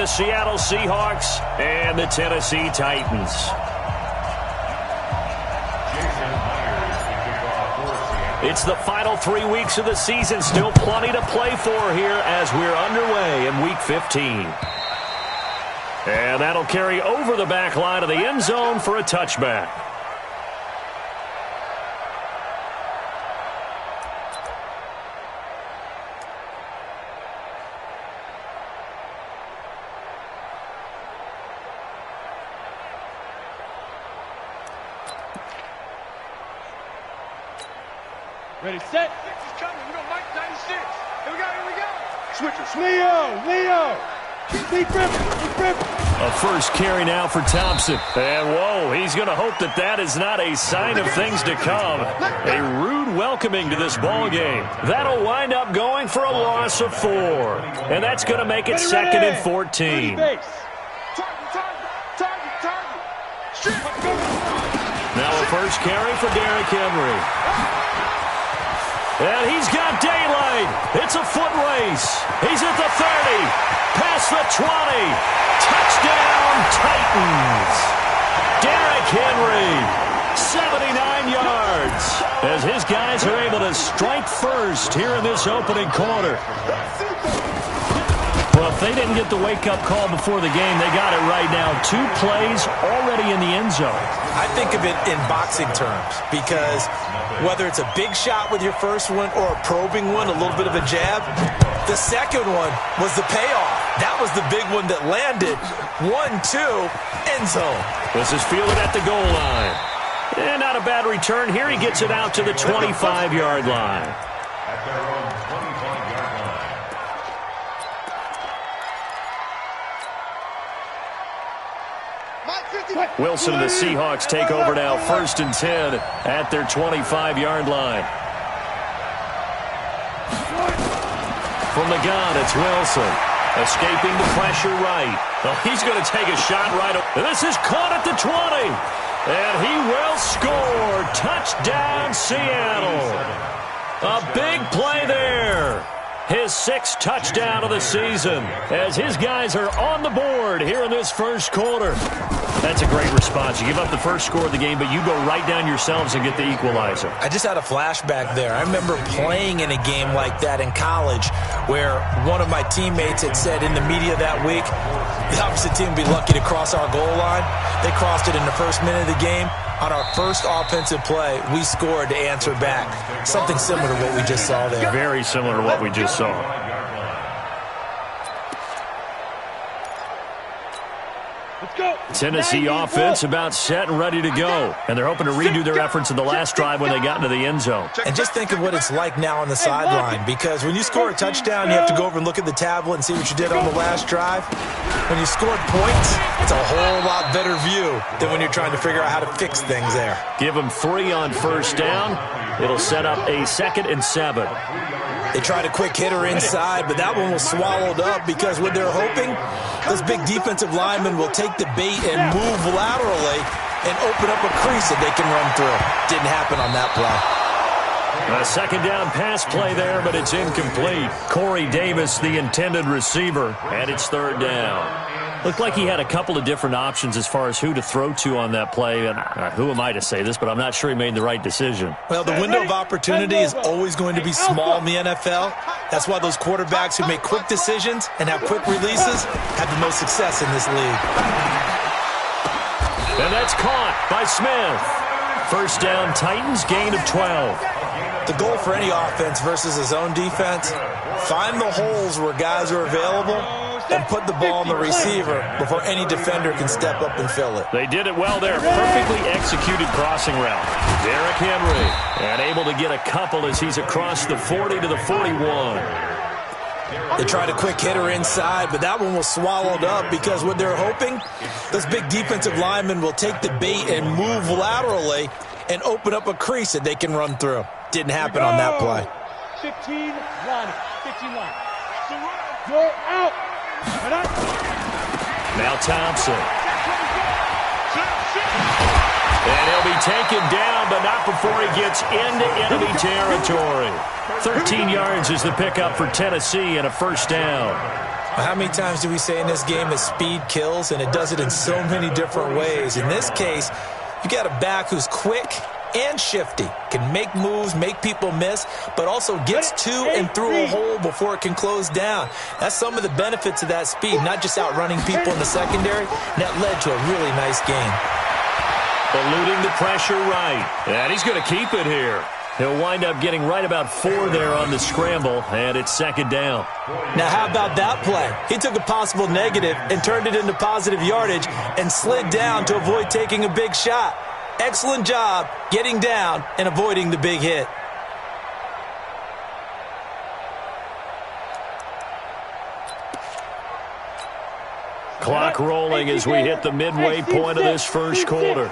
the Seattle Seahawks and the Tennessee Titans. It's the final 3 weeks of the season. Still plenty to play for here as we're underway in Week 15. And that'll carry over the back line of the end zone for a touchback. Ready, set. Six is coming. We don't like 96. Here we go. Switchers. Leo. Deep rip. A first carry now for Thompson. And, whoa, he's going to hope that is not a sign of things to come. A rude welcoming to this ball game. That'll wind up going for a loss of 4. And that's going to make it second and 14. Target. Now a first carry for Derrick Henry. And he's got daylight. It's a foot race. He's at the 30. Past the 20. Touchdown, Titans. Derrick Henry, 79 yards. As his guys are able to strike first here in this opening quarter. Well, if they didn't get the wake-up call before the game, they got it right now. 2 plays already in the end zone. I think of it in boxing terms because whether it's a big shot with your first one or a probing one, a little bit of a jab, the second one was the payoff. That was the big one that landed. 1-2, end zone. This is fielded at the goal line. And not a bad return here. He gets it out to the 25-yard line. At their own 25-yard line. Wilson and the Seahawks take over now, 1st and 10 at their 25-yard line. From the gun, it's Wilson. Escaping the pressure right. Oh, he's going to take a shot right. This is caught at the 20. And he will score. Touchdown, Seattle. A big play there. His 6th touchdown of the season as his guys are on the board here in this first quarter. That's a great response. You give up the first score of the game, but you go right down yourselves and get the equalizer. I just had a flashback there. I remember playing in a game like that in college where one of my teammates had said in the media that week, the opposite team would be lucky to cross our goal line. They crossed it in the first minute of the game. On our first offensive play, we scored to answer back. Something similar to what we just saw there. Very similar to what we just saw. Let's go. Tennessee offense about set and ready to go. And they're hoping to redo their efforts in the last drive when they got into the end zone. And just think of what it's like now on the sideline, because when you score a touchdown, you have to go over and look at the tablet and see what you did on the last drive. When you scored points, it's a whole lot better view than when you're trying to figure out how to fix things there. Give them 3 on first down. It'll set up a 2nd and 7. They tried a quick hitter inside, but that one was swallowed up because what they're hoping, those big defensive linemen will take the bait and move laterally and open up a crease that they can run through. Didn't happen on that play. A 2nd down pass play there, but it's incomplete. Corey Davis, the intended receiver, and it's 3rd down. Looked like he had a couple of different options as far as who to throw to on that play. And who am I to say this, but I'm not sure he made the right decision. Well, the window of opportunity is always going to be small in the NFL. That's why those quarterbacks who make quick decisions and have quick releases have the most success in this league. And that's caught by Smith. First down, Titans, gain of 12. The goal for any offense versus his own defense, find the holes where guys are available and put the ball on the receiver before any defender can step up and fill it. They did it well there. Perfectly executed crossing route. Derrick Henry, and able to get a couple as he's across the 40 to the 41. They tried a quick hitter inside, but that one was swallowed up because what they're hoping, those big defensive linemen will take the bait and move laterally and open up a crease that they can run through. Didn't happen on that play. 15 line. 15 line. You're out. Now Thompson. And he'll be taken down, but not before he gets into enemy territory. 13 yards is the pickup for Tennessee and a first down. How many times do we say in this game that speed kills, and it does it in so many different ways? In this case, you got a back who's quick and shifty, can make moves, make people miss, but also gets to and through a hole before it can close down. That's some of the benefits of that speed, not just outrunning people in the secondary, and that led to a really nice game. Eluding the pressure right, and he's going to keep it here. He'll wind up getting right about 4 there on the scramble, and it's second down. Now, how about that play? He took a possible negative and turned it into positive yardage and slid down to avoid taking a big shot. Excellent job getting down and avoiding the big hit. Clock rolling as we hit the midway point of this first quarter.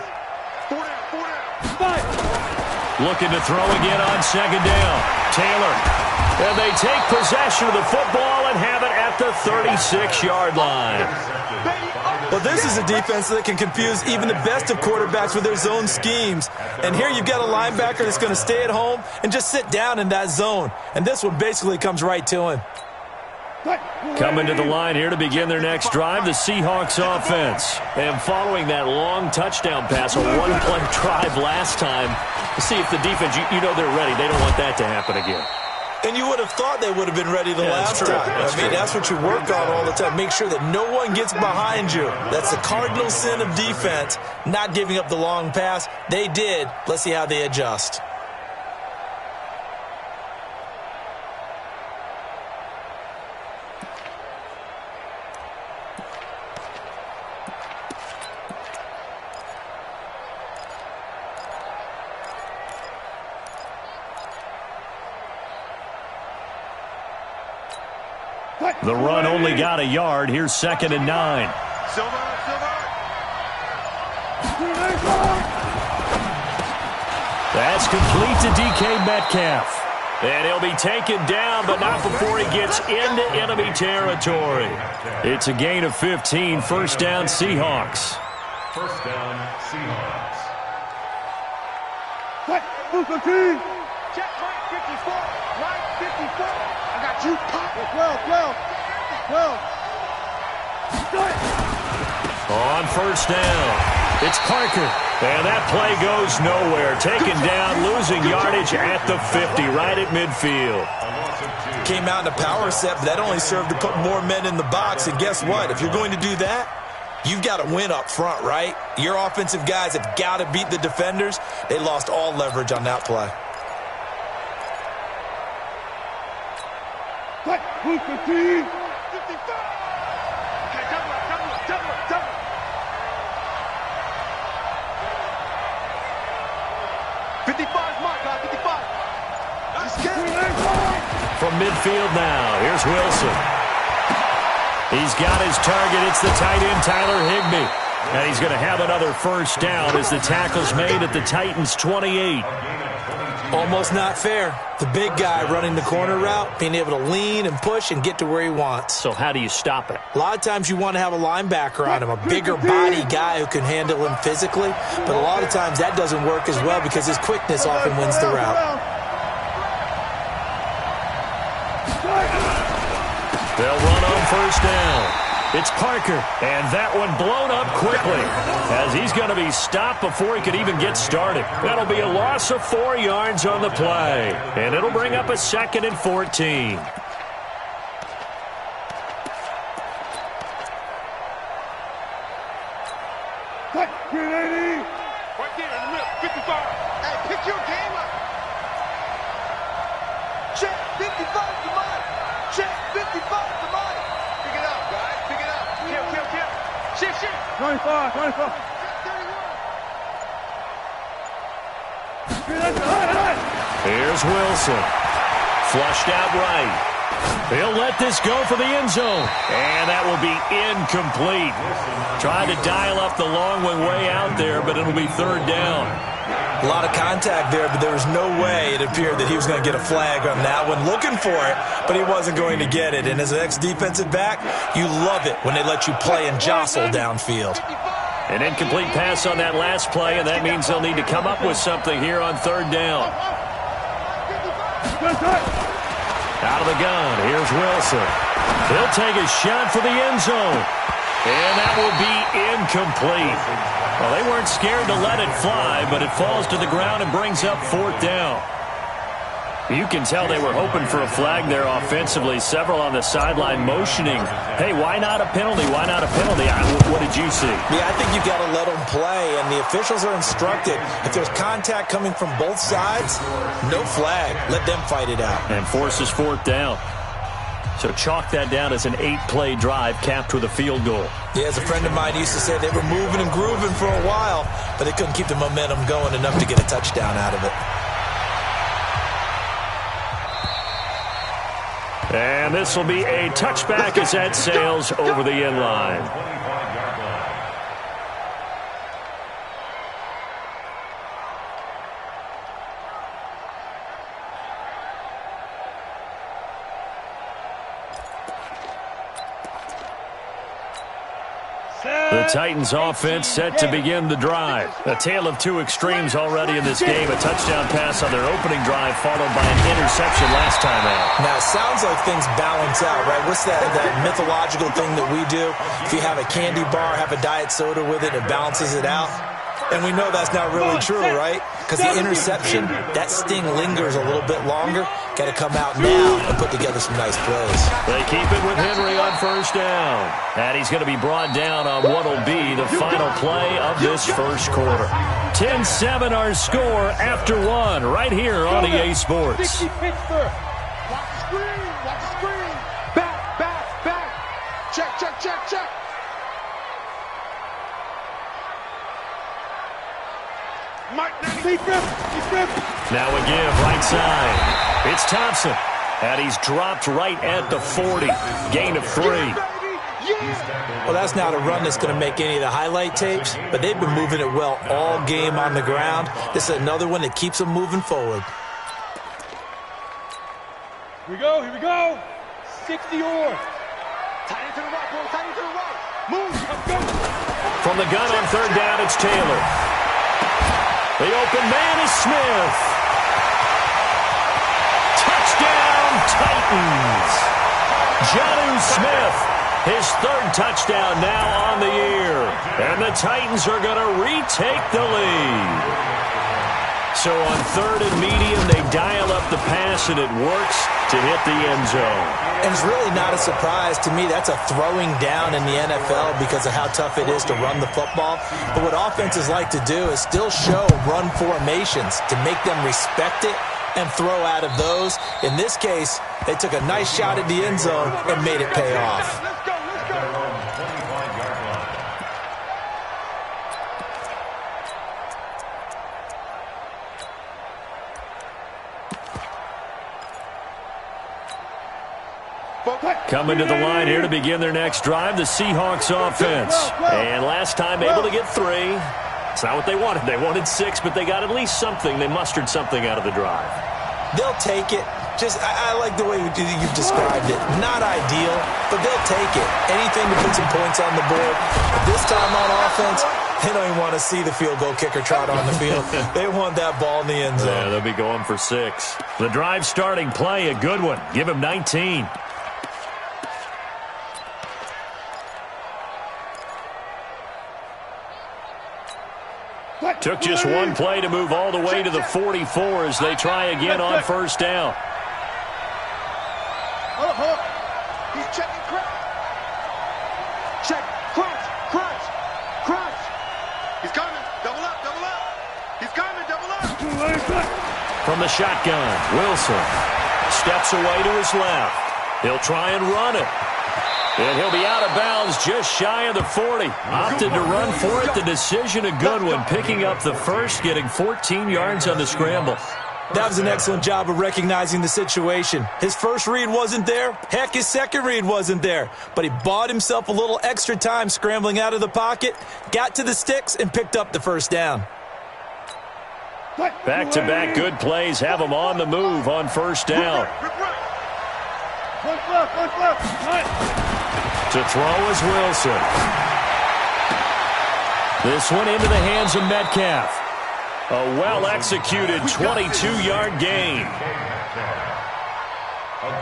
Looking to throw again on second down. Taylor. And they take possession of the football and have it at the 36-yard line. Well, this is a defense that can confuse even the best of quarterbacks with their zone schemes. And here you've got a linebacker that's going to stay at home and just sit down in that zone. And this one basically comes right to him. Coming to the line here to begin their next drive, the Seahawks offense. And following that long touchdown pass, a one-play drive last time, to see if the defense, you know they're ready. They don't want that to happen again. And you would have thought they would have been ready the last time. That's what you work on all the time. Make sure that no one gets behind you. That's the cardinal sin of defense, not giving up the long pass. They did. Let's see how they adjust. The run only got a yard. Here's 2nd and 9. That's complete to DK Metcalf. And he'll be taken down, but not before he gets into enemy territory. It's a gain of 15. First down, Seahawks. First down, Seahawks. Check right 54. Right 54. I got you. 12. On first down, it's Parker. And that play goes nowhere. Taken down, losing yardage at the 50, right at midfield. Came out in a power set, but that only served to put more men in the box. And guess what? If you're going to do that, you've got to win up front, right? Your offensive guys have got to beat the defenders. They lost all leverage on that play. Who's the team? 55. Okay, double up. 55's my guy, 55. From midfield now, here's Wilson. He's got his target. It's the tight end, Tyler Higbee. And he's going to have another first down as the tackle's made at the Titans' 28. Almost not fair. The big guy running the corner route, being able to lean and push and get to where he wants. So how do you stop it? A lot of times you want to have a linebacker on him, a bigger body guy who can handle him physically. But a lot of times that doesn't work as well because his quickness often wins the route. They'll run on first down. It's Parker, and that one blown up quickly as he's going to be stopped before he could even get started. That'll be a loss of 4 yards on the play, and it'll bring up a 2nd and 14. Right there in the middle, 55. Hey, pick your game up. Check 55 to mine. Check 55 to mine. Pick it up, guys. Pick it up. Kill. Shift. 25. 31. Here's Wilson. Flushed out right. He'll let this go for the end zone. And that will be incomplete. Tried to dial up the long one way out there, but it'll be 3rd down. A lot of contact there, but there was no way it appeared that he was going to get a flag on that one. Looking for it, but he wasn't going to get it. And as an ex-defensive back, you love it when they let you play and jostle downfield. An incomplete pass on that last play, and that means they'll need to come up with something here on 3rd down. Out of the gun, here's Wilson. He'll take a shot for the end zone. And that will be incomplete. Well, they weren't scared to let it fly, but it falls to the ground and brings up 4th down. You can tell they were hoping for a flag there offensively. Several on the sideline motioning, hey, why not a penalty? Why not a penalty? What did you see? Yeah, I think you've got to let them play, and the officials are instructed. If there's contact coming from both sides, no flag. Let them fight it out. And forces 4th down. So chalk that down as an 8-play drive capped with a field goal. Yeah, as a friend of mine used to say, they were moving and grooving for a while, but they couldn't keep the momentum going enough to get a touchdown out of it. And this will be a touchback as that sails over the end line. The Titans offense set to begin the drive. A tale of two extremes already in this game. A touchdown pass on their opening drive followed by an interception last time out. Now, it sounds like things balance out, right? What's that mythological thing that we do? If you have a candy bar, have a diet soda with it, it balances it out. And we know that's not really true, right? Because the interception, that sting lingers a little bit longer. Got to come out now and put together some nice plays. They keep it with Henry on 1st down. And he's going to be brought down on what will be the final play of this first quarter. 10-7 our score after 1 right here on EA Sports. Watch the screen. Watch the screen. Back. Check. Now a give right side. It's Thompson. And he's dropped right at the 40. Gain of 3. Well, that's not a run that's going to make any of the highlight tapes, but they've been moving it well all game on the ground. This is another one that keeps them moving forward. Here we go. 60 yards. Tight end to the right, boy. Tight end to the right. Move. Let's go. From the gun on 3rd down, it's Taylor. The open man is Smith. Touchdown, Titans. Jonnu Smith, his 3rd touchdown now on the year. And the Titans are going to retake the lead. So on 3rd and medium, they dial up the pass, and it works to hit the end zone. And it's really not a surprise to me. That's a throwing down in the NFL because of how tough it is to run the football. But what offenses like to do is still show run formations to make them respect it and throw out of those. In this case, they took a nice shot at the end zone and made it pay off. Let's go. Coming to the line here to begin their next drive, the Seahawks offense. And last time able to get 3. It's not what they wanted. They wanted 6, but they got at least something. They mustered something out of the drive. They'll take it. I like the way you've described it. Not ideal, but they'll take it. Anything to put some points on the board. But this time on offense, they don't even want to see the field goal kicker trot on the field. They want that ball in the end zone. Yeah, they'll be going for 6. The drive starting play, a good one. Give him 19. Took just one play to move all the way to the 44 as they try again on 1st down. He's checking crunch. Check. Crunch. He's coming. Double up. He's coming. Double up. From the shotgun, Wilson steps away to his left. He'll try and run it. And he'll be out of bounds just shy of the 40. Opted to run for it. The decision a good one. Picking up the first, getting 14 yards on the scramble. That was an excellent job of recognizing the situation. His first read wasn't there. Heck, his second read wasn't there. But he bought himself a little extra time scrambling out of the pocket, got to the sticks, and picked up the 1st down. Back-to-back good plays have him on the move on 1st down. One left. To throw is Wilson. This one into the hands of Metcalf. A well-executed 22-yard gain. A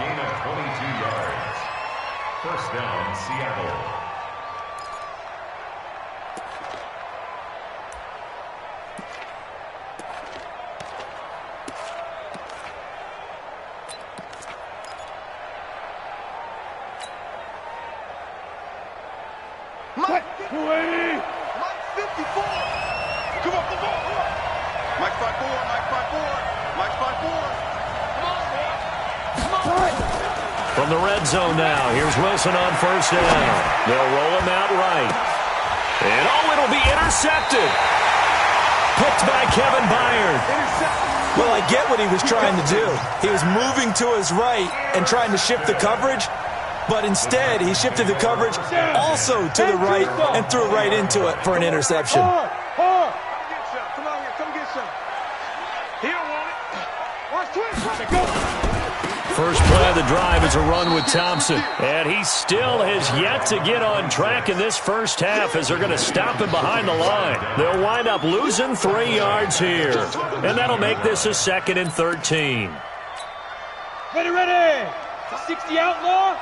gain of 22 yards. First down, Seattle. Mike 280. Mike 54. Come on, come on, come on. Mike 54, Mike 54, Mike 54. Come on, boy. Come on. From the red zone now, here's Wilson on first down. They'll roll him out right. And, it'll be intercepted. Picked by Kevin Byard. Well, I get what he was trying to do. He was moving to his right and trying to shift the coverage, but instead he shifted the coverage also to the right and threw right into it for an interception. Hard. Come on here, come get some. He don't want it. Watch twist. Go. First play of the drive is a run with Thompson. And he still has yet to get on track in this first half as they're going to stop him behind the line. They'll wind up losing 3 yards here. And that'll make this a 2nd and 13. Ready. 60 outlaw.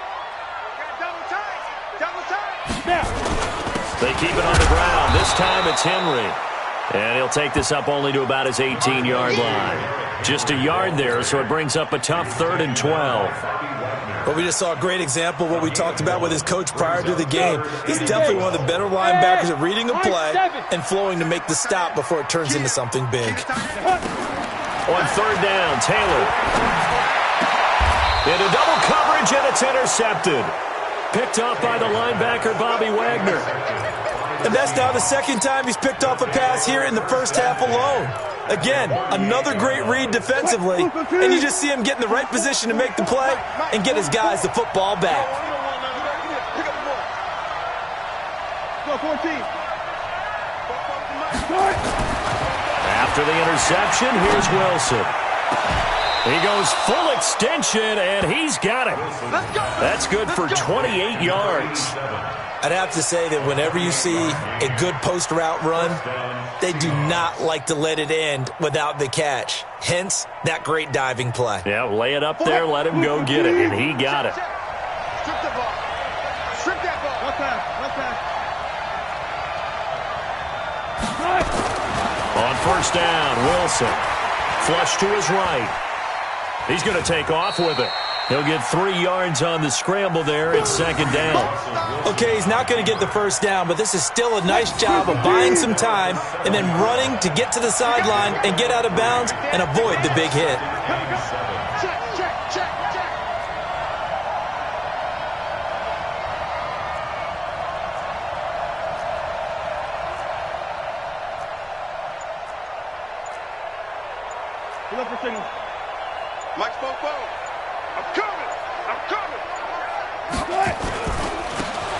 Double time. Snap. They keep it on the ground. This time it's Henry. And he'll take this up only to about his 18-yard line. Just a yard there, so it brings up a tough 3rd and 12. But we just saw a great example of what we talked about with his coach prior to the game. He's definitely one of the better linebackers at reading a play and flowing to make the stop before it turns into something big. On 3rd down, Taylor. Into double coverage, and it's intercepted. Picked off by the linebacker, Bobby Wagner. And that's now the 2nd time he's picked off a pass here in the first half alone. Again, another great read defensively, and you just see him get in the right position to make the play and get his guys the football back. Go 14. After the interception, here's Wilson. He goes full extension, and he's got it. That's good for 28 yards. I'd have to say that whenever you see a good post route run, they do not like to let it end without the catch. Hence, that great diving play. Yeah, lay it up there, let him go get it, and he got it. Strip the ball. Strip that ball. One time. On first down, Wilson. Flush to his right. He's going to take off with it. He'll get 3 yards on the scramble there. It's 2nd down. Okay, he's not going to get the first down, but this is still a nice job of buying some time and then running to get to the sideline and get out of bounds and avoid the big hit. Check. Pull up for signal. Mike's Fofo. I'm coming.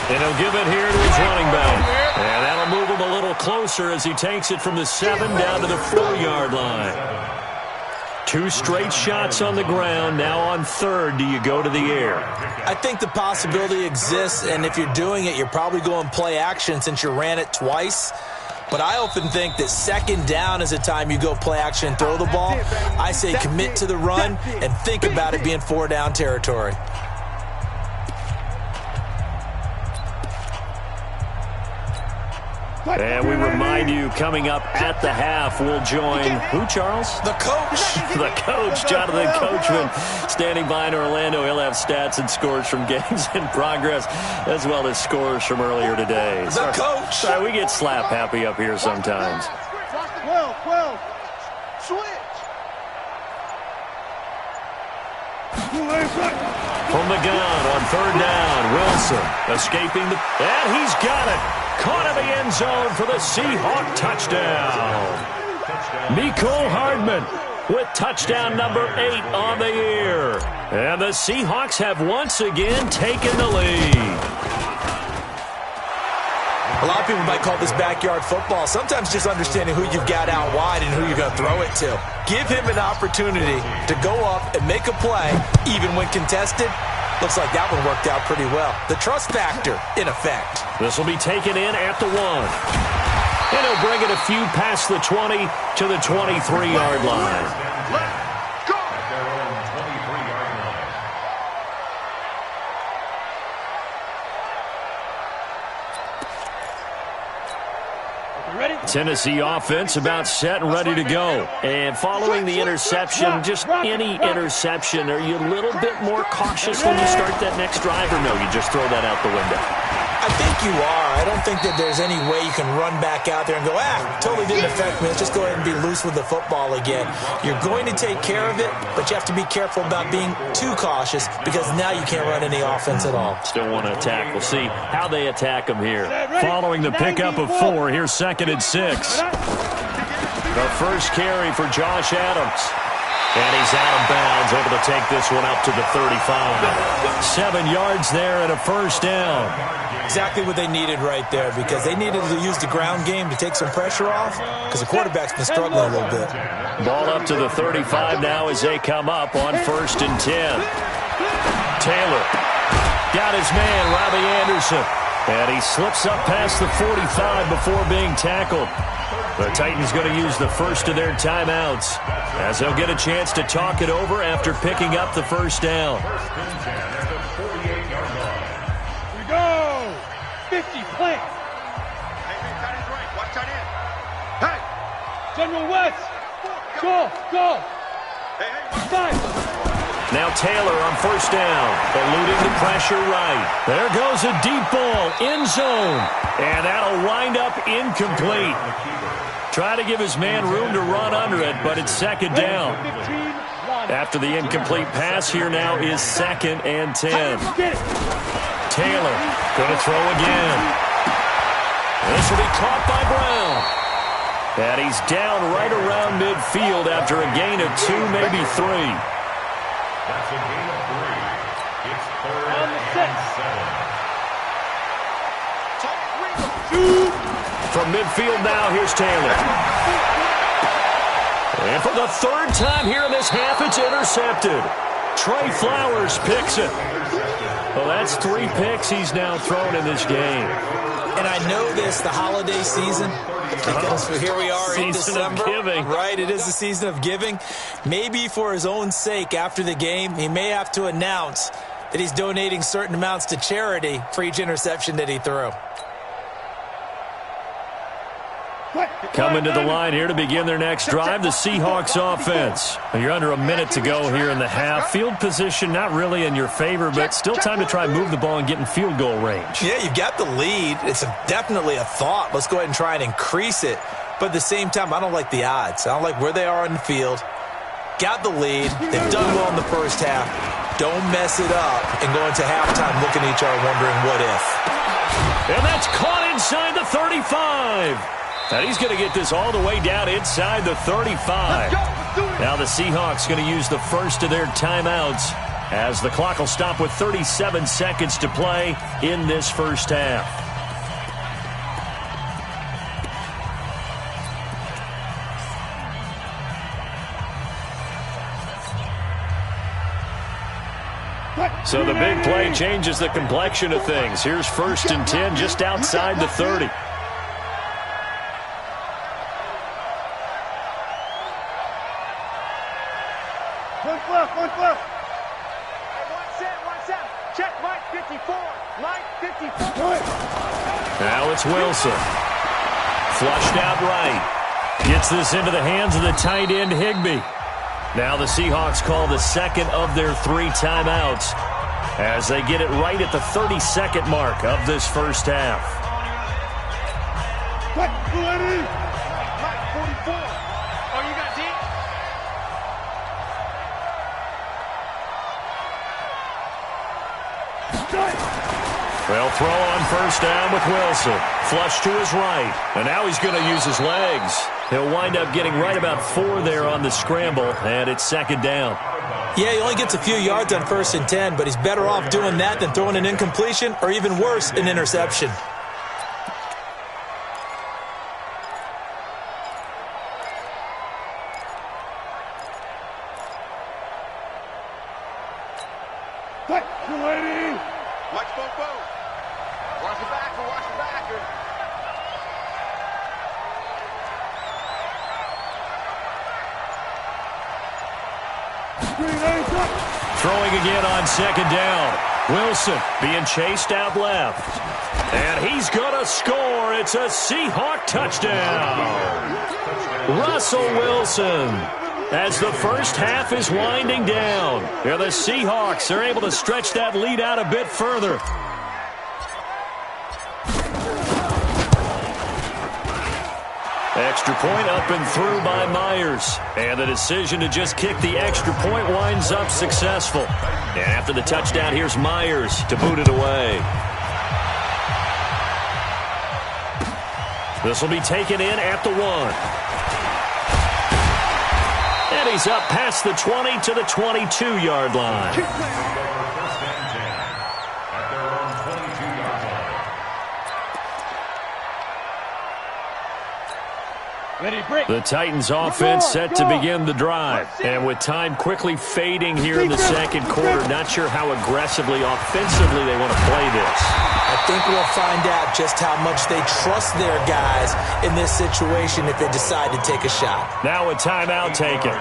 And he'll give it here to his running back. And that'll move him a little closer as he takes it from the 7 down to the 4-yard line. 2 straight shots on the ground. Now on 3rd, do you go to the air? I think the possibility exists, and if you're doing it, you're probably going play action since you ran it twice. But I often think that 2nd down is a time you go play action and throw the ball. I say commit to the run and think about it being 4-down territory. And we remind you, coming up at the half, we'll join who, Charles? The coach. The coach, Jonathan Coachman, standing by in Orlando. He'll have stats and scores from games in progress, as well as scores from earlier today. The coach. Sorry, we get slap happy up here sometimes. 12. Switch. From the gun on 3rd down, Wilson escaping the... And he's got it. Caught in the end zone for the Seahawk touchdown. Mecole Hardman with touchdown number 8 on the year. And the Seahawks have once again taken the lead. A lot of people might call this backyard football. Sometimes just understanding who you've got out wide and who you're going to throw it to. Give him an opportunity to go up and make a play, even when contested. Looks like that one worked out pretty well. The trust factor in effect. This will be taken in at the 1. And he'll bring it a few past the 20 to the 23-yard line. Let's go. Tennessee offense about set and ready to go. And following the interception, just any interception, are you a little bit more cautious when you start that next drive, or no, you just throw that out the window? I think you are. I don't think that there's any way you can run back out there and go, totally didn't affect me. Let's just go ahead and be loose with the football again. You're going to take care of it, but you have to be careful about being too cautious because now you can't run any offense at all. Still want to attack. We'll see how they attack them here. Following the pickup of 4, here's 2nd and 6. The first carry for Josh Adams. And he's out of bounds, able to take this one up to the 35. 7 yards there and a first down. Exactly what they needed right there, because they needed to use the ground game to take some pressure off, because the quarterback's been struggling a little bit. Ball up to the 35 now as they come up on 1st and 10. Taylor got his man, Robbie Anderson. And he slips up past the 45 before being tackled. The Titans going to use the first of their timeouts as they'll get a chance to talk it over after picking up the first down. Here we go. 50 plant. Hey, tight end's right. Watch tight end. Hey. General West. Go. Hey. 5. Now Taylor on first down, eluding the pressure right. There goes a deep ball, end zone, and that'll wind up incomplete. Try to give his man room to run under it, but it's 2nd down. After the incomplete pass, here now is 2nd and 10. Taylor going to throw again. This will be caught by Brown. And he's down right around midfield after a gain of 2, maybe 3. That's a gain of 3. It's 3rd and 7. From midfield now, here's Taylor. And for the 3rd time here in this half, it's intercepted. Trey Flowers picks it. Well, that's 3 picks he's now thrown in this game. And I know this, the holiday season, because here we are in December. Season of giving. Right, it is the season of giving. Maybe for his own sake, after the game, he may have to announce that he's donating certain amounts to charity for each interception that he threw. Coming to the line here to begin their next drive, the Seahawks offense. You're under a minute to go here in the half. Field position not really in your favor, but still time to try and move the ball and get in field goal range. Yeah, you've got the lead. It's definitely a thought. Let's go ahead and try and increase it. But at the same time, I don't like the odds. I don't like where they are on the field. Got the lead. They've done well in the first half. Don't mess it up and go into halftime looking at each other wondering what if. And that's caught inside the 35. And he's going to get this all the way down inside the 35. Now the Seahawks going to use the first of their timeouts as the clock will stop with 37 seconds to play in this first half. So the big play changes the complexion of things. Here's 1st and 10 just outside the 30. One left. One set. Check Mike 54. Mike 54. Now it's Wilson. Flushed out right. Gets this into the hands of the tight end, Higbee. Now the Seahawks call the 2nd of their 3 timeouts as they get it right at the 30-second mark of this first half. Mike 44. Oh, you got deep? Well, throw on first down with Wilson. Flush to his right. And now he's going to use his legs. He'll wind up getting right about 4 there on the scramble, and it's 2nd down. Yeah, he only gets a few yards on 1st and 10, but he's better off doing that than throwing an incompletion or even worse, an interception. Mike Bobo. Watch the backer. Throwing again on 2nd down. Wilson being chased out left. And he's going to score. It's a Seahawk touchdown. Russell Wilson, as the first half is winding down. Here the Seahawks are able to stretch that lead out a bit further. Extra point up and through by Myers. And the decision to just kick the extra point winds up successful. And after the touchdown, here's Myers to boot it away. This will be taken in at the 1. And he's up past the 20 to the 22-yard line. The Titans offense set to begin the drive. And with time quickly fading here in the second quarter, not sure how aggressively, offensively they want to play this. I think we'll find out just how much they trust their guys in this situation if they decide to take a shot. Now a timeout taken.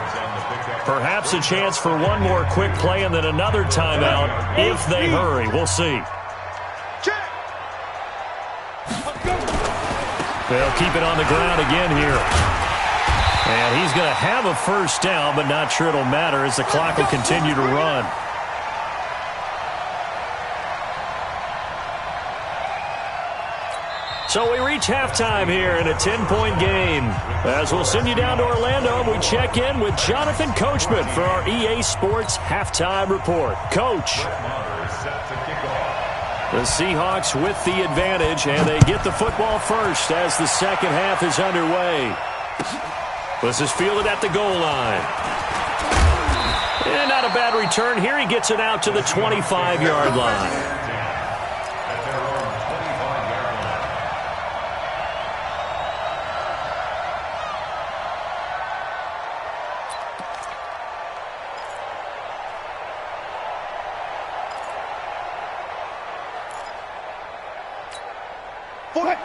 Perhaps a chance for one more quick play and then another timeout if they hurry. We'll see. They'll keep it on the ground again here. And he's going to have a first down, but not sure it'll matter as the clock will continue to run. So we reach halftime here in a 10-point game. As we'll send you down to Orlando, we check in with Jonathan Coachman for our EA Sports Halftime Report. Coach. The Seahawks with the advantage, and they get the football first as the second half is underway. This is fielded at the goal line. And not a bad return here. He gets it out to the 25-yard line.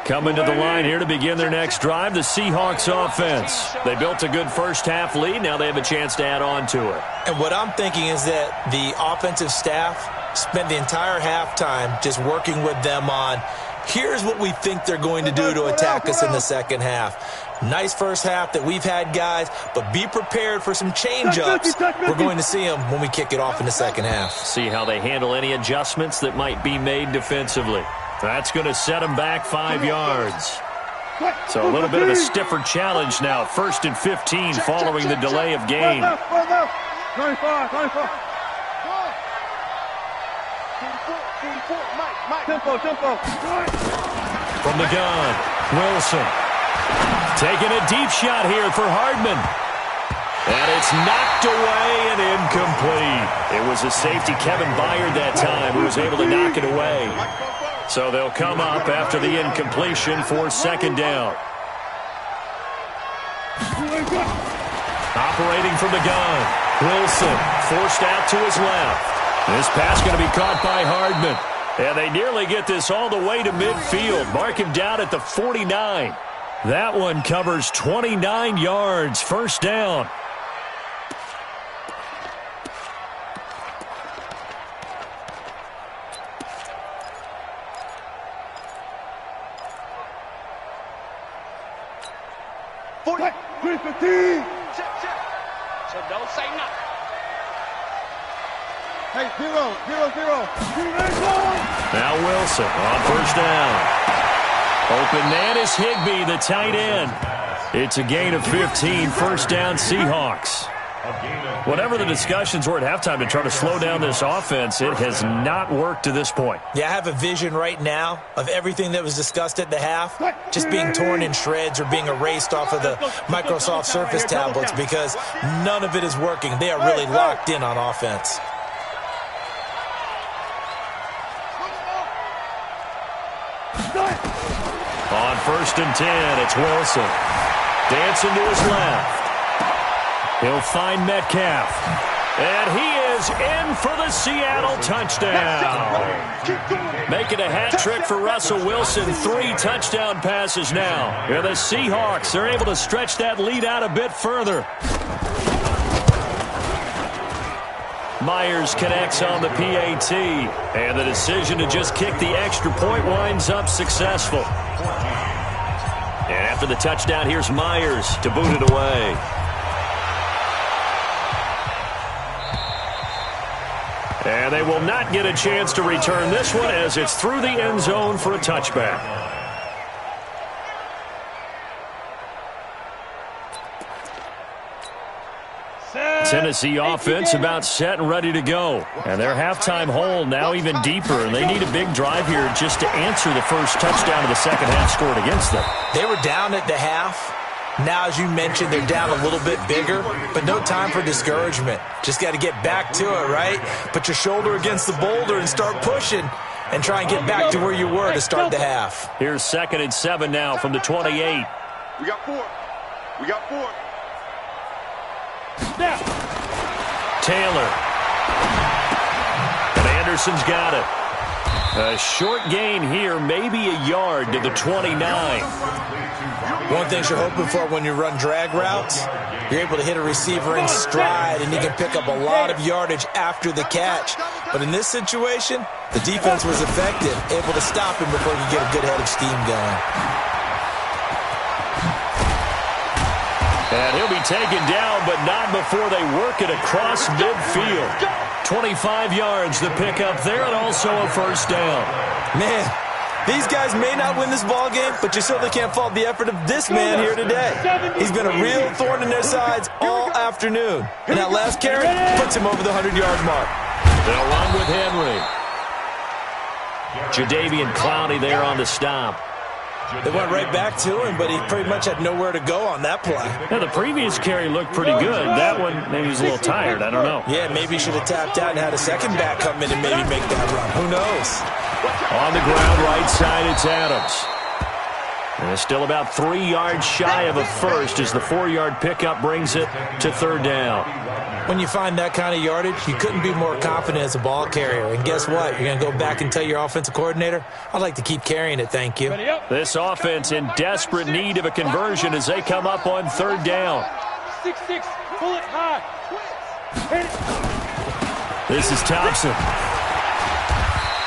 Coming to the line here to begin their next drive, the Seahawks offense. They built a good first half lead. Now they have a chance to add on to it. And what I'm thinking is that the offensive staff spent the entire halftime just working with them on, here's what we think they're going to do to attack us in the second half. Nice first half that we've had, guys, but be prepared for some change-ups. We're going to see them when we kick it off in the second half. See how they handle any adjustments that might be made defensively. That's going to set them back 5 yards. So a little bit of a stiffer challenge now. 1st and 15 following the delay of game. 95. Tempo. From the gun, Wilson. Taking a deep shot here for Hardman. And it's knocked away and incomplete. It was a safety, Kevin Byard, that time, who was able to knock it away. So they'll come up after the incompletion for second down. Operating from the gun, Wilson forced out to his left. This pass going to be caught by Hardman. And they nearly get this all the way to midfield. Mark him down at the 49. That one covers 29 yards. First down. So don't say nothing. Hey, 0. Now Wilson on first down. Open man is Higbee, the tight end. It's a gain of 15, first down Seahawks. Whatever the discussions were at halftime to try to slow down this offense, it has not worked to this point. Yeah, I have a vision right now of everything that was discussed at the half just being torn in shreds or being erased off of the Microsoft Surface tablets because none of it is working. They are really locked in on offense. On 1st and 10, it's Wilson. Dancing to his left. He'll find Metcalf. And he is in for the Seattle touchdown. Making a hat trick for Russell Wilson. 3 touchdown passes now. And the Seahawks are able to stretch that lead out a bit further. Myers connects on the PAT, and the decision to just kick the extra point winds up successful. And after the touchdown, here's Myers to boot it away. And they will not get a chance to return this one as it's through the end zone for a touchback. Tennessee offense about set and ready to go. And their halftime hole now even deeper, and they need a big drive here just to answer the first touchdown of the second half scored against them. They were down at the half. Now, as you mentioned, they're down a little bit bigger, but no time for discouragement. Just got to get back to it, right? Put your shoulder against the boulder and start pushing and try and get back to where you were to start the half. Here's 2nd and 7 now from the 28. We got 4. We got 4. Taylor. And Anderson's got it. A short gain here, maybe a yard to the 29. One thing you're hoping for when you run drag routes, you're able to hit a receiver in stride, and you can pick up a lot of yardage after the catch. But in this situation, the defense was effective, able to stop him before he could get a good head of steam going. And he'll be taken down, but not before they work it across midfield. 25 yards the pickup there, and also a first down. Man, these guys may not win this ball game, but you certainly can't fault the effort of this man here today. He's been a real thorn in their sides all afternoon. And that last carry puts him over the 100-yard mark. They'll run with Henry. Jadeveon Clowney there on the stop. They went right back to him, but he pretty much had nowhere to go on that play. Yeah, the previous carry looked pretty good. That one, maybe he's a little tired. I don't know. Yeah, maybe he should have tapped out and had a second back come in and maybe make that run. Who knows? On the ground, right side, it's Adams. And it's still about 3 yards shy of a first as the 4-yard pickup brings it to 3rd down. When you find that kind of yardage, you couldn't be more confident as a ball carrier. And guess what? You're going to go back and tell your offensive coordinator, I'd like to keep carrying it, thank you. This offense in desperate need of a conversion as they come up on 3rd down. 6-6, pull it high. This is Thompson.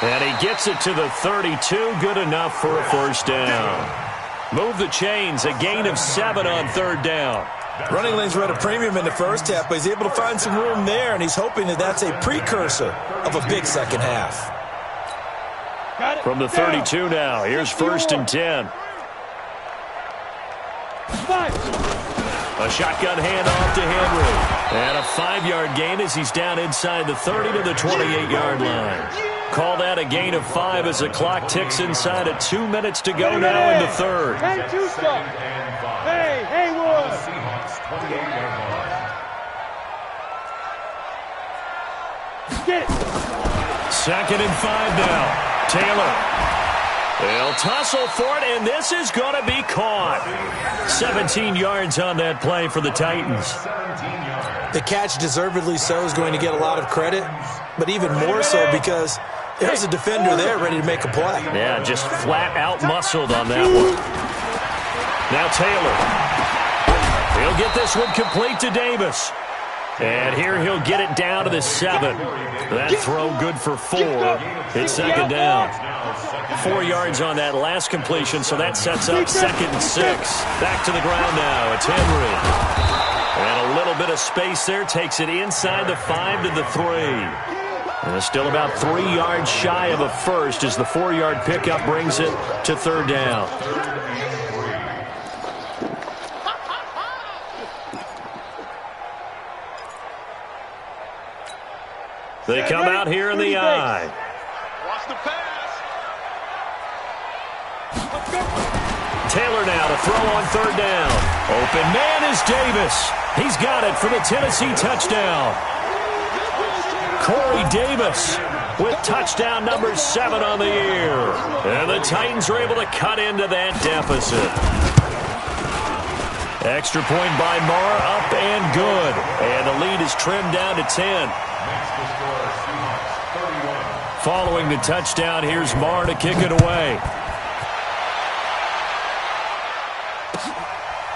And he gets it to the 32, good enough for a first down. Move the chains, a gain of 7 on 3rd down. Running lanes were at a premium in the first half, but he's able to find some room there, and he's hoping that that's a precursor of a big second half. From the 32 now, here's 1st and 10. A shotgun handoff to Henry. And a 5-yard gain as he's down inside the 30 to the 28-yard line. Call that a gain of 5 as the clock ticks inside of 2 minutes to go now in the 3rd. Hey, Haywood. Get it. 2nd and 5 now. Taylor. They'll tussle for it, and this is going to be caught. 17 yards on that play for the Titans. The catch, deservedly so, is going to get a lot of credit, but even more so because there's a defender there ready to make a play. Yeah, just flat out muscled on that one. Now Taylor. He'll get this one complete to Davis. And here he'll get it down to the 7. That throw good for 4. It's 2nd down. 4 yards on that last completion, so that sets up 2nd and 6. Back to the ground now. It's Henry. And a little bit of space there takes it inside the 5 to the 3. And it's still about 3 yards shy of a first as the 4-yard pickup brings it to 3rd down. They come out here in the eye. Watch the pass. Taylor now to throw on 3rd down. Open man is Davis. He's got it for the Tennessee touchdown. Corey Davis with touchdown number 7 on the year. And the Titans are able to cut into that deficit. Extra point by Marr, up and good. And the lead is trimmed down to 10. Following the touchdown, here's Marr to kick it away.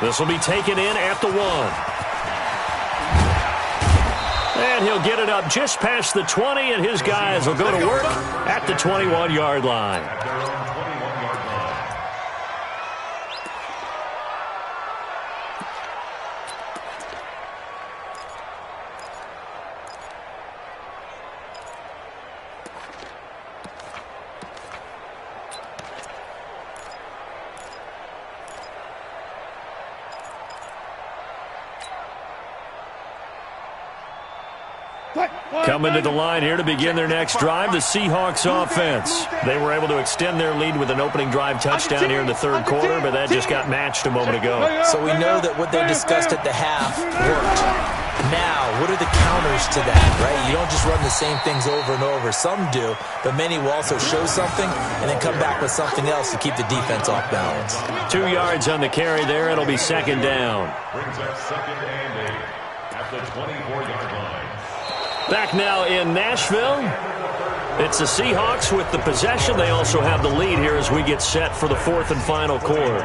This will be taken in at the 1. And he'll get it up just past the 20, and his guys will go to work at the 21-yard line. Coming to the line here to begin their next drive, the Seahawks offense. They were able to extend their lead with an opening drive touchdown here in the third quarter, but that just got matched a moment ago. So we know that what they discussed at the half worked. Now, what are the counters to that, right? You don't just run the same things over and over. Some do, but many will also show something and then come back with something else to keep the defense off balance. 2 yards on the carry there. It'll be second down. Brings up second and 8 at the 24-yard line. Back now in Nashville. It's the Seahawks with the possession. They also have the lead here as we get set for the fourth and final quarter.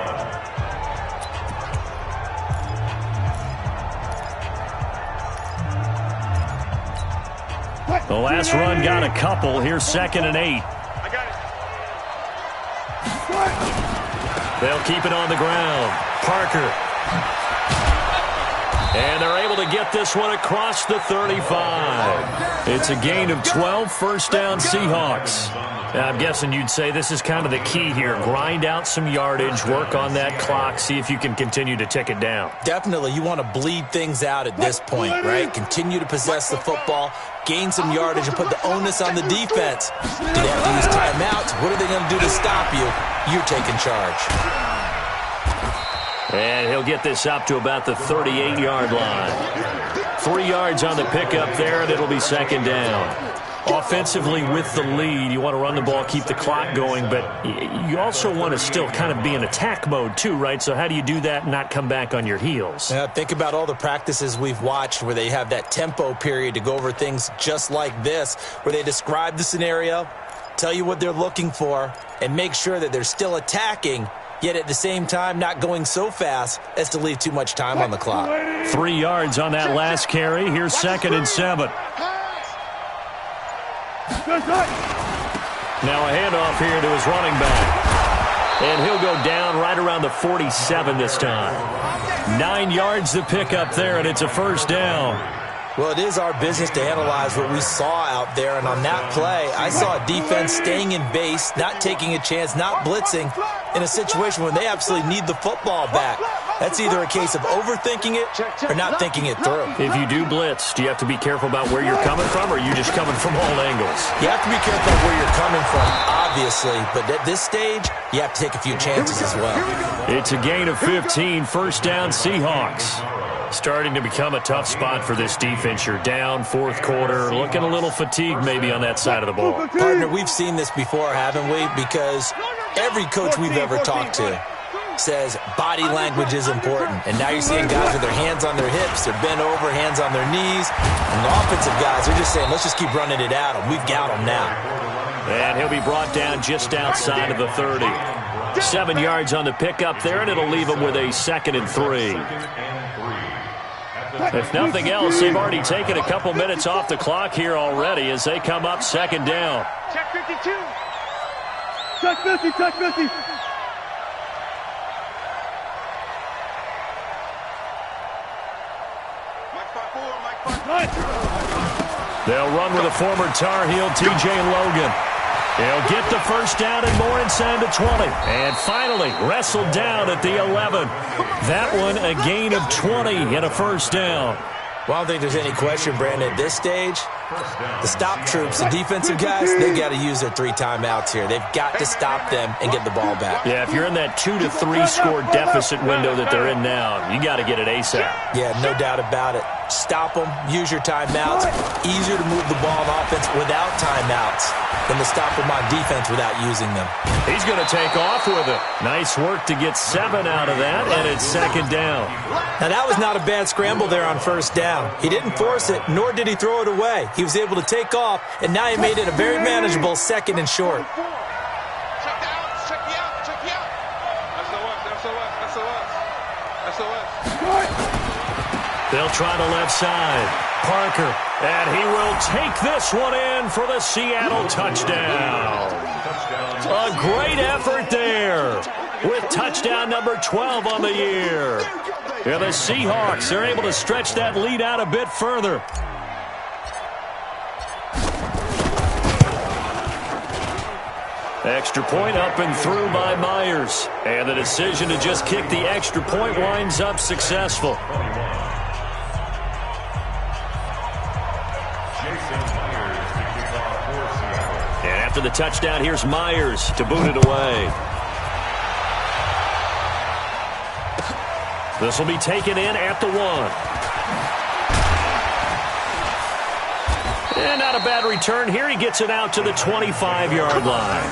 The last run got a couple. Here's second and 8. They'll keep it on the ground. Parker. And they're able to get this one across the 35. It's a gain of 12, first down Seahawks. Now, I'm guessing you'd say this is kind of the key here. Grind out some yardage, work on that clock, see if you can continue to tick it down. Definitely, you want to bleed things out at this point, right? Continue to possess the football, gain some yardage, and put the onus on the defense. Do they have to use timeouts? What are they going to do to stop you? You're taking charge. And he'll get this up to about the 38-yard line. 3 yards on the pickup there, and it'll be second down. Offensively with the lead, you want to run the ball, keep the clock going, but you also want to still kind of be in attack mode too, right? So how do you do that and not come back on your heels? Yeah, think about all the practices we've watched where they have that tempo period to go over things just like this, where they describe the scenario, tell you what they're looking for, and make sure that they're still attacking, yet at the same time not going so fast as to leave too much time on the clock. 3 yards on that last carry. Here's second and 7. Now a handoff here to his running back. And he'll go down right around the 47 this time. 9 yards to pick up there, and it's a first down. Well, it is our business to analyze what we saw out there, and on that play, I saw a defense staying in base, not taking a chance, not blitzing, in a situation where they absolutely need the football back. That's either a case of overthinking it or not thinking it through. If you do blitz, do you have to be careful about where you're coming from, or are you just coming from all angles? You have to be careful of where you're coming from, obviously, but at this stage, you have to take a few chances as well. It's a gain of 15, first down Seahawks. Starting to become a tough spot for this defense. You're down, fourth quarter, looking a little fatigued maybe on that side of the ball. Partner, we've seen this before, haven't we? Because every coach we've ever talked to says body language is important. And now you're seeing guys with their hands on their hips, they're bent over, hands on their knees. And the offensive guys are just saying, let's just keep running it at them. We've got them now. And he'll be brought down just outside of the 30. 7 yards on the pickup there, and it'll leave him with a second and 3. If nothing else, they've already taken a couple minutes off the clock here already as they come up second down. Check 52. Check 50, check 50. They'll run with a former Tar Heel, TJ Logan. They'll get the first down and more inside the 20. And finally, wrestled down at the 11. That one a gain of 20 and a first down. Well, I don't think there's any question, Brandon, at this stage, the stop troops, the defensive guys, they've got to use their 3 timeouts here. They've got to stop them and get the ball back. Yeah, if you're in that 2 to 3 score deficit window that they're in now, you got to get it ASAP. Yeah, no doubt about it. Stop them, use your timeouts. Easier to move the ball on offense without timeouts than to stop them on defense without using them. He's going to take off with it. Nice work to get 7 out of that, and it's second down. Now, that was not a bad scramble there on first down. He didn't force it, nor did he throw it away. He was able to take off, and now he made it a very manageable second and short. Check the outs, check the outs, check the outs. SOS. They'll try the left side. Parker, and he will take this one in for the Seattle touchdown. A great effort there with touchdown number 12 on the year. And the Seahawks are able to stretch that lead out a bit further. Extra point up and through by Myers. And the decision to just kick the extra point winds up successful. And after the touchdown, here's Myers to boot it away. This will be taken in at the 1. And not a bad return here. He gets it out to the 25-yard line.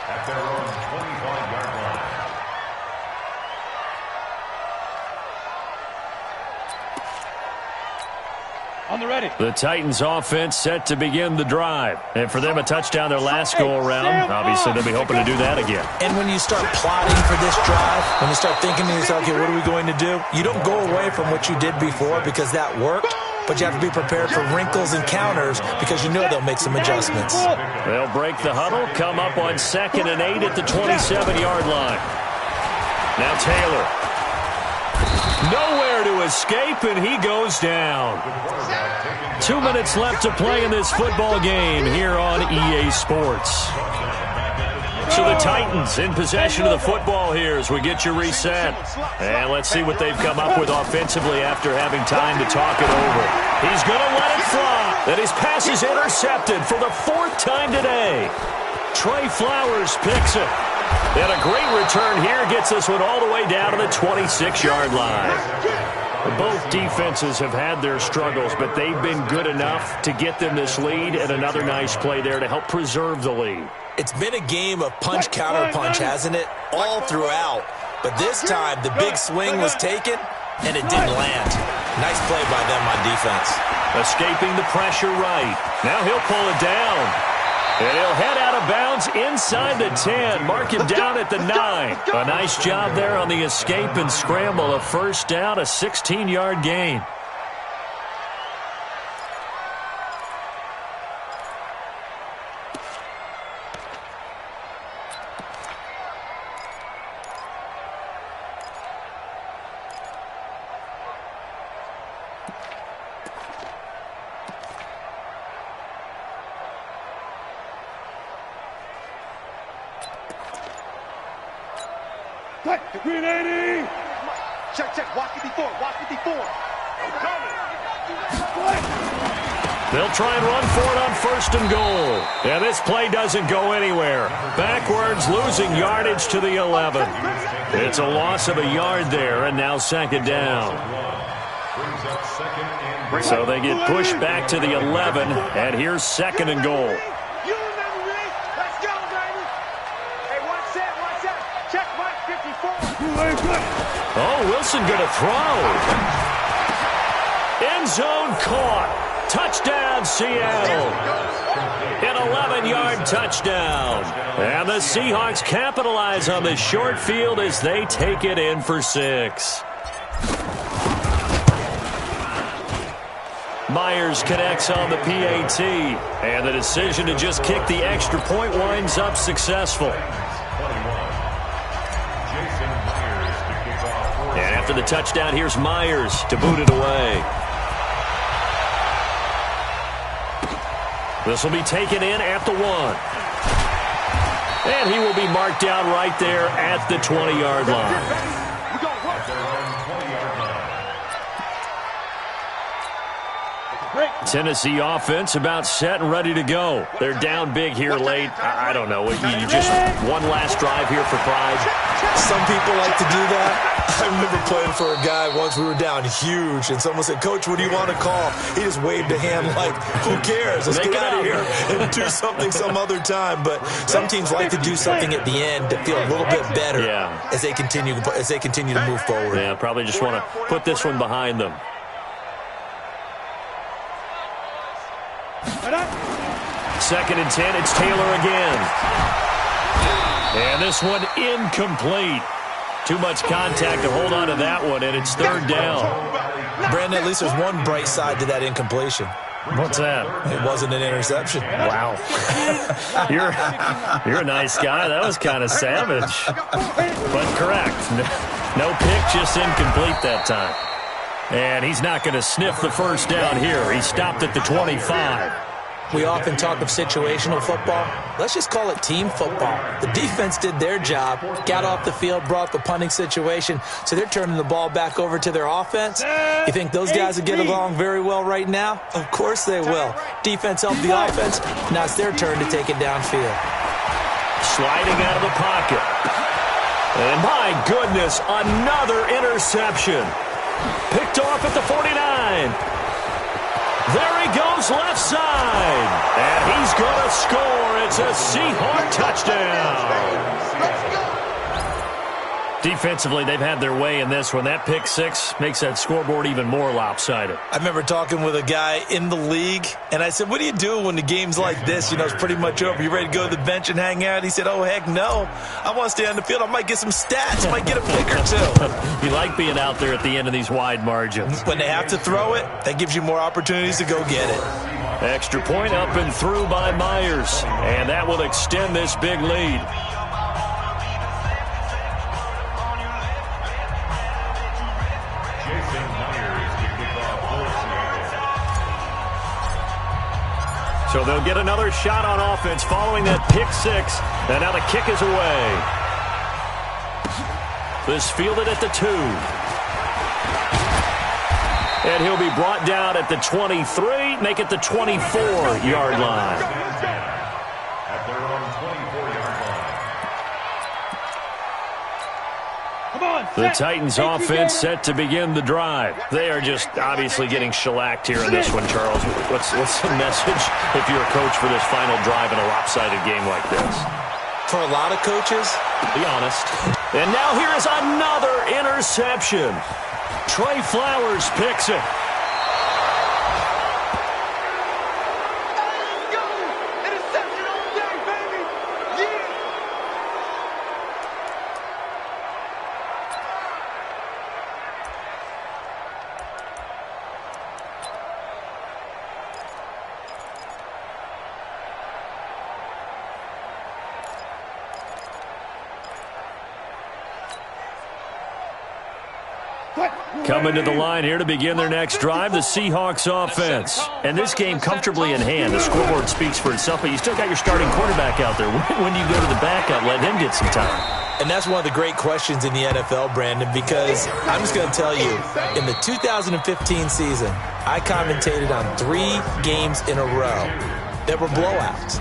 At their own 25-yard line. On the ready. The Titans offense set to begin the drive. And for them, a touchdown their last go-around. Obviously, they'll be hoping to do that again. And when you start plotting for this drive, when you start thinking to yourself, okay, what are we going to do? You don't go away from what you did before because that worked. But you have to be prepared for wrinkles and counters because you know they'll make some adjustments. They'll break the huddle, come up on 2nd and 8 at the 27-yard line. Now Taylor. Nowhere to escape, and he goes down. 2 minutes left to play in this football game here on EA Sports. So the Titans in possession of the football here as we get you reset. And let's see what they've come up with offensively after having time to talk it over. He's going to let it fly. And his pass is intercepted for the 4th time today. Trey Flowers picks it. And a great return here gets this one all the way down to the 26-yard line. Both defenses have had their struggles, but they've been good enough to get them this lead, and another nice play there to help preserve the lead. It's been a game of punch-counter-punch, hasn't it? All throughout. But this time, the big swing was taken, and it didn't land. Nice play by them on defense. Escaping the pressure right. Now he'll pull it down. And he'll head out of bounds inside the 10. Mark him down at the 9. A nice job there on the escape and scramble. A first down, a 16-yard gain. Green 80! Check. Watch 54. They'll try and run for it on 1st and goal. Yeah, this play doesn't go anywhere. Backwards, losing yardage to the 11. It's a loss of a yard there, and now 2nd down. So they get pushed back to the 11, and here's 2nd and goal. Oh, Wilson going to throw. End zone caught. Touchdown, Seattle. An 11-yard touchdown. And the Seahawks capitalize on this short field as they take it in for 6. Myers connects on the PAT. And the decision to just kick the extra point winds up successful. And after the touchdown, here's Myers to boot it away. This will be taken in at the 1. And he will be marked down right there at the 20-yard line. Tennessee offense about set and ready to go. They're down big here late. I don't know. You just one last drive here for pride. Some people like to do that. I remember playing for a guy once. We were down huge, and someone said, "Coach, what do you want to call?" He just waved a hand like, "Who cares? Let's get out of here and do something some other time." But some teams like to do something at the end to feel a little bit better as they continue to move forward. Yeah, probably just want to put this one behind them. 2nd and 10, it's Taylor again. And this one incomplete. Too much contact to hold on to that one, and it's third down. Brandon, at least there's one bright side to that incompletion. What's that? It wasn't an interception. Wow. You're a nice guy. That was kind of savage. But correct. No pick, just incomplete that time. And he's not going to sniff the first down here. He stopped at the 25. We often talk of situational football. Let's just call it team football. The defense did their job, got off the field, brought the punting situation, so they're turning the ball back over to their offense. You think those guys will get along very well right now? Of course they will. Defense helped the offense. Now it's their turn to take it downfield. Sliding out of the pocket. And my goodness, another interception. Picked off at the 49. There he goes left side. And he's going to score. It's a Seahawk touchdown. Defensively, they've had their way in this one. That pick six makes that scoreboard even more lopsided. I remember talking with a guy in the league, and I said, what do you do when the game's like this? You know, it's pretty much over. You ready to go to the bench and hang out? He said, oh, heck no. I want to stay on the field. I might get some stats. I might get a pick or two. You like being out there at the end of these wide margins. When they have to throw it, that gives you more opportunities to go get it. Extra point up and through by Myers. And that will extend this big lead. So they'll get another shot on offense following that pick six. And now the kick is away. This fielded at the 2. And he'll be brought down at the 23, make it the 24-yard line. At their own 24-yard line. The Titans offense set to begin the drive. They are just obviously getting shellacked here in this one, Charles. What's the message if you're a coach for this final drive in a lopsided game like this? For a lot of coaches, be honest. And now here is another interception. Trey Flowers picks it. Coming to the line here to begin their next drive, the Seahawks offense. And this game comfortably in hand. The scoreboard speaks for itself, but you still got your starting quarterback out there. When do you go to the backup, let him get some time? And that's one of the great questions in the NFL, Brandon, because I'm just going to tell you, in the 2015 season, I commentated on 3 games in a row that were blowouts.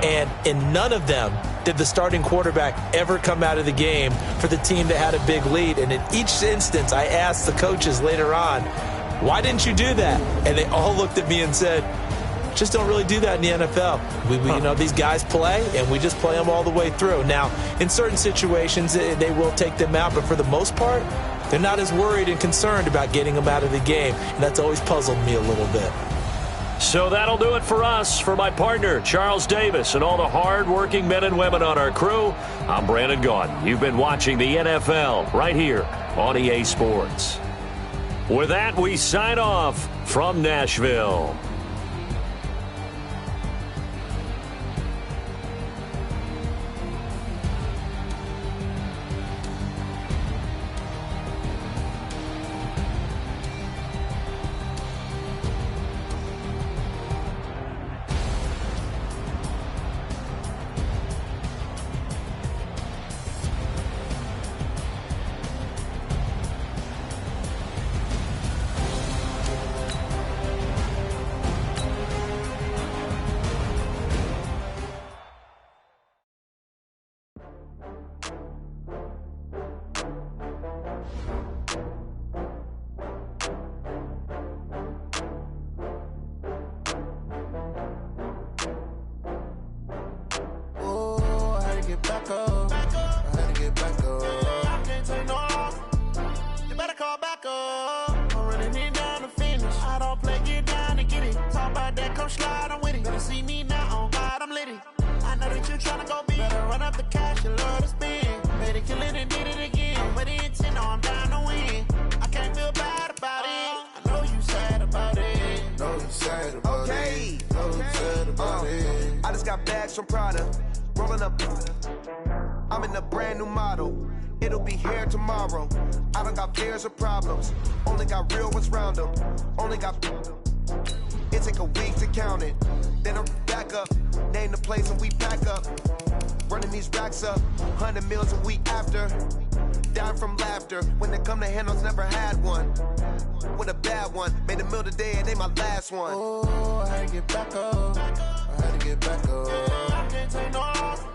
And in none of them did the starting quarterback ever come out of the game for the team that had a big lead. And in each instance, I asked the coaches later on, why didn't you do that? And they all looked at me and said, just don't really do that in the NFL. We you know, these guys play, and we just play them all the way through. Now, in certain situations, they will take them out, but for the most part, they're not as worried and concerned about getting them out of the game. And that's always puzzled me a little bit. So that'll do it for us. For my partner, Charles Davis, and all the hard-working men and women on our crew, I'm Brandon Gaudin. You've been watching the NFL right here on EA Sports. With that, we sign off from Nashville. Hermes from Prada, rolling up. I'm in a brand new model. It'll be here tomorrow. I don't got fears or problems. Only got real ones round them. Only got. It take a week to count it. Then I'm back up. Name the place and we pack up. Running these racks up. 100 meals a week after. Dying from laughter. When they come to handles, never had one. With a bad one. Made a meal today and they my last one. Oh, I had to get back up. I had to get back up. I can't take no off.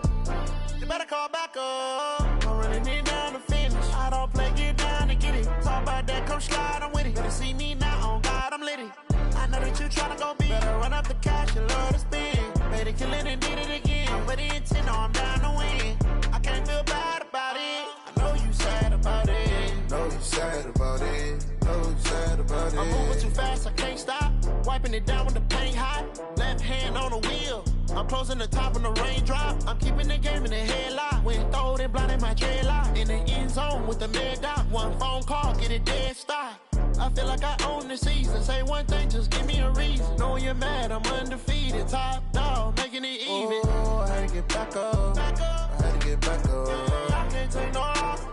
You better call back up. I'm running it down to finish. I don't play, get down to get it. Talk about that, come slide, I'm with it. Better see me now, on God, I'm litty. I know that you tryna go big. Better run up the cash, you love to spend. Better kill it and did it again. I'm with the intent, no, I'm down to win. I can't feel bad about it. I know you sad about it. Know you sad about it. Know you sad about it. I'm moving too fast, I can't stop. Wiping it down with the paint hot. Left hand on the wheel. I'm closing the top when the raindrop. I'm keeping the game in the headlock. When throwed and blinded my dreadlock. In the end zone with the mad dot. One phone call, get it dead stop. I feel like I own the season. Say one thing, just give me a reason. Knowing you're mad, I'm undefeated. Top dog, making it even. Oh, I had to get back up. I had to get back up. I can't take no off.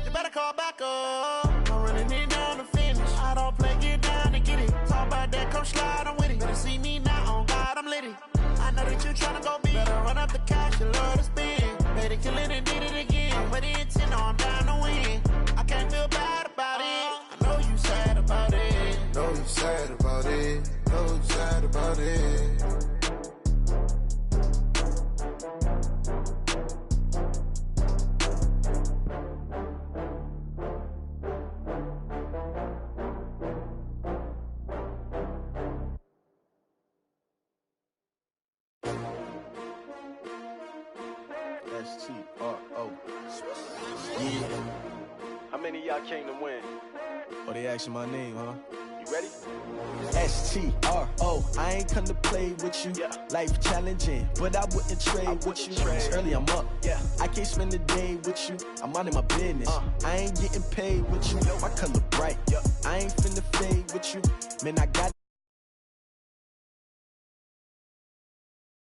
You better call back up. I'm running it down to finish. I don't play, get down to get it. Talk about that, come slide, I'm with it. Better see me now, on God, I'm litty. I know that you tryna go big. Better run up the cash, you love to spend. Better kill it and did it again. With the intent, no, I'm down to win. I can't feel bad about it. I know you sad about it. Know you sad about it. Know you sad about it. S-T-R-O. Yeah. How many of y'all came to win? Oh, they asking my name, huh? You ready? S-T-R-O. I ain't come to play with you. Yeah. Life challenging, but I wouldn't trade with you. It's early, I'm up. Yeah. I can't spend the day with you. I'm minding my business. I ain't getting paid with you. My color bright. Yeah. I ain't finna fade with you. Man, I got